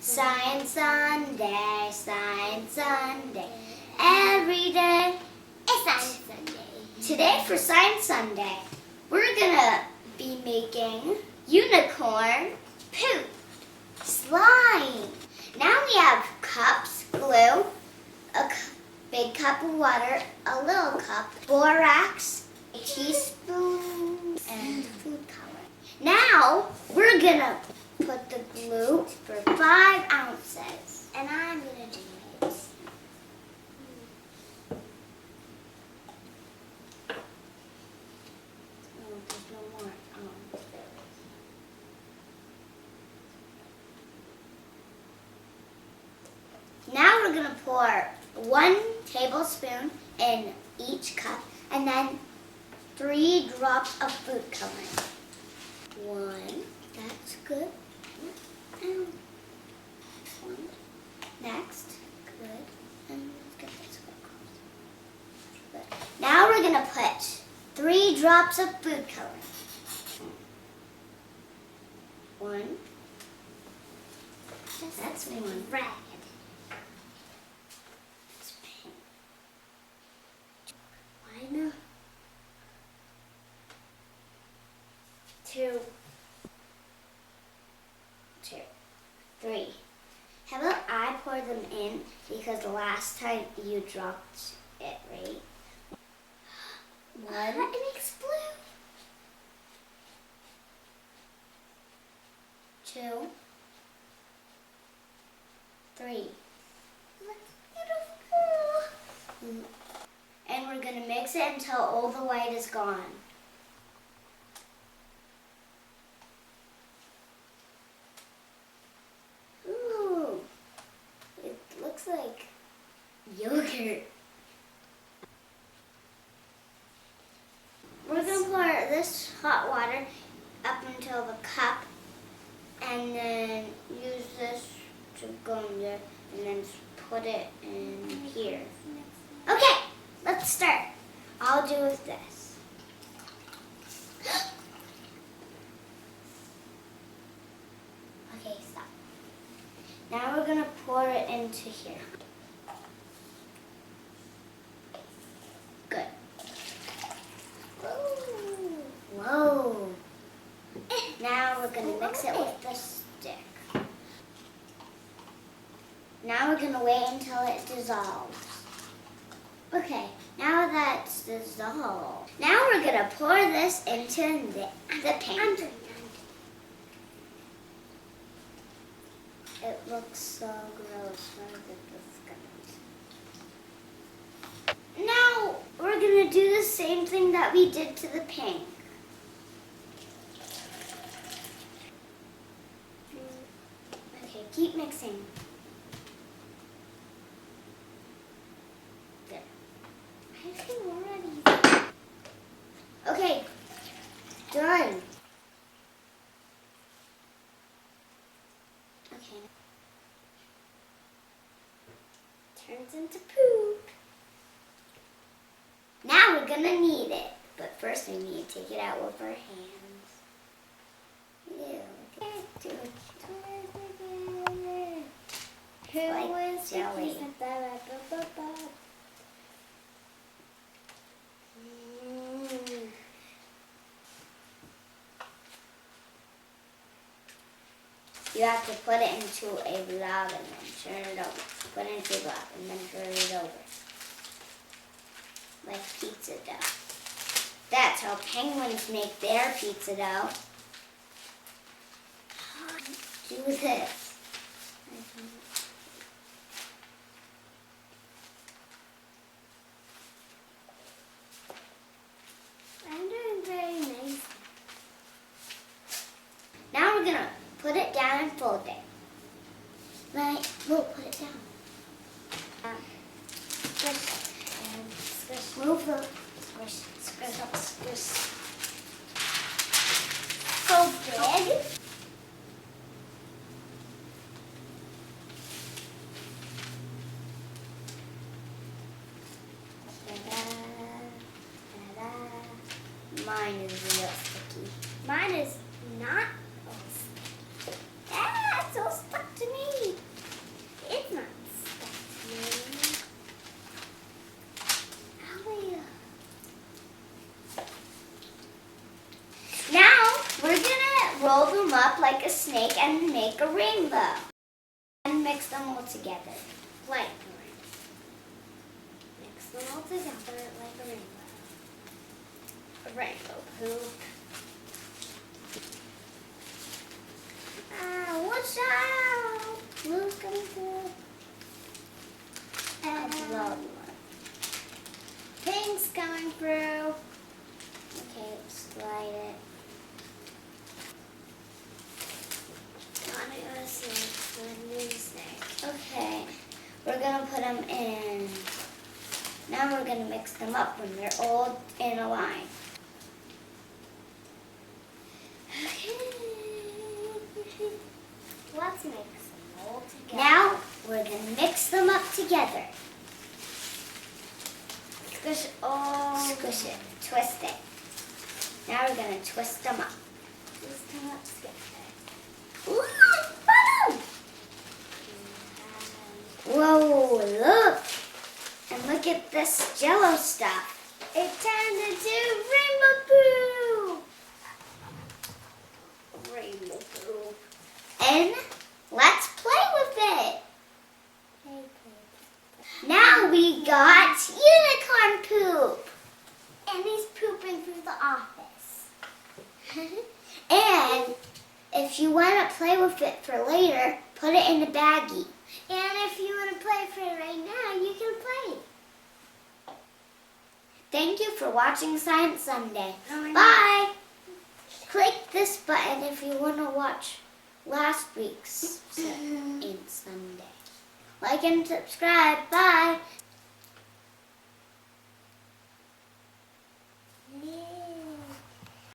Science Sunday, Science Sunday. Every day is Science Sunday. Today for Science Sunday, we're gonna be making unicorn poop slime. Now we have cups, glue, big cup of water, a little cup, borax, a teaspoon, and food color. Now we're gonna put the glue for 5 ounces. And I'm gonna do this. Oh, there's no more. Now we're gonna pour 1 tablespoon in each cup and then 3 drops of food coloring. 1, that's good. And 1. Next, good. And let's get this one close. Good. Now we're gonna put 3 drops of food coloring. 1. That's 1. Red. 1, 2, 3. How about I pour them in because the last time you dropped it, right? 1. It makes blue. 2, 3. That's beautiful. And we're going to mix it until all the white is gone. Ooh, it looks like yogurt. We're going to pour this hot water up until the cup and then use this to go in there and then put it in here. Okay. Let's start. I'll do with this. Okay, stop. Now we're going to pour it into here. Good. Whoa. Now we're going to mix it with the stick. Now we're going to wait until it dissolves. Okay, now that's dissolved. Now we're going to pour this into the pan. It looks so gross. Now we're going to do the same thing that we did to the pink. Okay, keep mixing. Okay, done. Okay. Turns into poop. Now we're gonna knead it, but first we need to take it out with our hands. Ew. Who is jelly? You have to put it into a block and then turn it over. Put it into a block and then turn it over. Like pizza dough. That's how penguins make their pizza dough. Do this. I'm doing very nice. Now we're gonna put it down and fold it. Right? We'll put it down. Squish and squish. Move the squish, squish up, squish. So big. Mine is real sticky. Mine is not. Ah, it's so stuck to me. like a snake and make a rainbow. And mix them all together. Like a rainbow. Mix them all together like a rainbow. A rainbow poop. Watch out! Blue's coming through. And blood one. Pink's coming through. Okay, slide it. Want to go snake, the new snake. Okay, we're gonna put them in. Now we're gonna mix them up when they're all in a line. Let's mix them all together. Now we're gonna mix them up together. Squish it all. Squish it, twist it. Now we're gonna twist them up. Twist them up together. Ooh, fun! Whoa, look! And look at this jello stuff. It turned into rainbow poop. Rainbow poop. And let's play with it. Now we got unicorn poop. And he's pooping through the office. And if you want to play with it for later, put it in a baggie. And if you want to play for it right now, you can play. Thank you for watching Science Sunday. Oh, Bye. Click this button if you want to watch last week's Science Sunday. Like and subscribe. Bye.